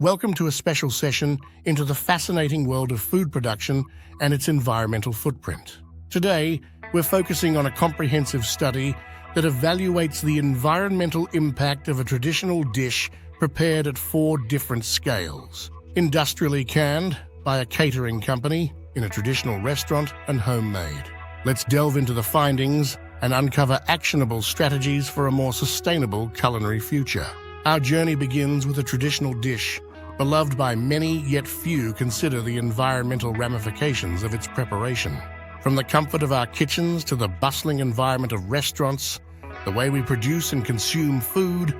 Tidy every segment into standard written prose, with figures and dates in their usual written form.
Welcome to a special session into the fascinating world of food production and its environmental footprint. Today, we're focusing on a comprehensive study that evaluates the environmental impact of a traditional dish prepared at 4 different scales. Industrially canned by a catering company, in a traditional restaurant, and homemade. Let's delve into the findings and uncover actionable strategies for a more sustainable culinary future. Our journey begins with a traditional dish, beloved by many, yet few consider the environmental ramifications of its preparation. From the comfort of our kitchens to the bustling environment of restaurants, the way we produce and consume food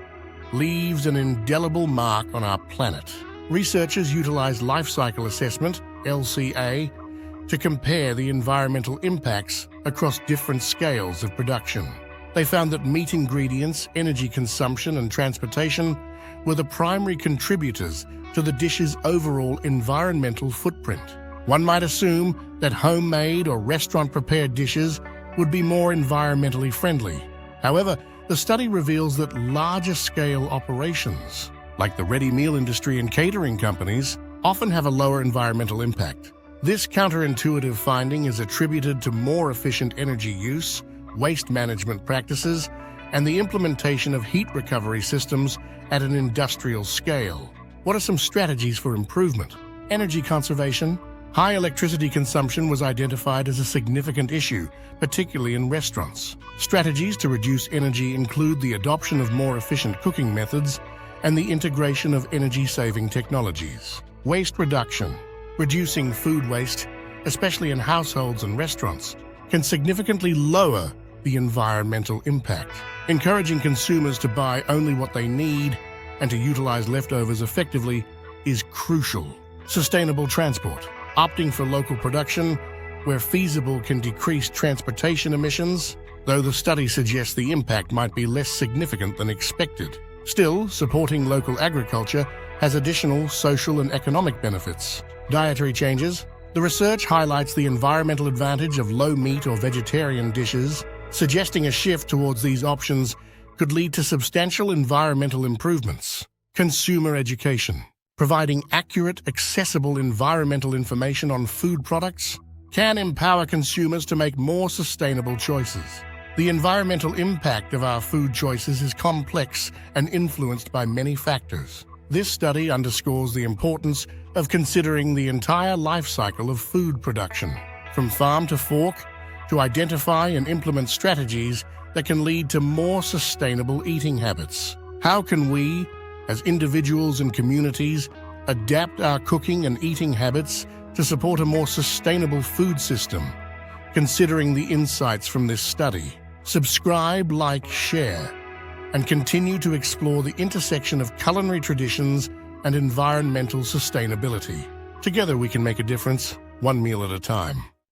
leaves an indelible mark on our planet. Researchers utilize life cycle assessment, LCA, to compare the environmental impacts across different scales of production. They found that meat ingredients, energy consumption, and transportation were the primary contributors to the dish's overall environmental footprint. One might assume that homemade or restaurant-prepared dishes would be more environmentally friendly. However, the study reveals that larger-scale operations, like the ready meal industry and catering companies, often have a lower environmental impact. This counterintuitive finding is attributed to more efficient energy use, waste management practices, and the implementation of heat recovery systems at an industrial scale. What are some strategies for improvement? Energy conservation. High electricity consumption was identified as a significant issue, particularly in restaurants. Strategies to reduce energy include the adoption of more efficient cooking methods and the integration of energy-saving technologies. Waste reduction. Reducing food waste, especially in households and restaurants, can significantly lower the environmental impact. Encouraging consumers to buy only what they need and to utilize leftovers effectively is crucial. Sustainable transport. Opting for local production where feasible can decrease transportation emissions, though the study suggests the impact might be less significant than expected. Still, supporting local agriculture has additional social and economic benefits. Dietary changes. The research highlights the environmental advantage of low-meat or vegetarian dishes, suggesting a shift towards these options could lead to substantial environmental improvements. Consumer education. Providing accurate, accessible environmental information on food products can empower consumers to make more sustainable choices. The environmental impact of our food choices is complex and influenced by many factors. This study underscores the importance of considering the entire life cycle of food production, from farm to fork, to identify and implement strategies that can lead to more sustainable eating habits. How can we, as individuals and communities, adapt our cooking and eating habits to support a more sustainable food system? Considering the insights from this study, subscribe, like, share, and continue to explore the intersection of culinary traditions and environmental sustainability. Together we can make a difference, one meal at a time.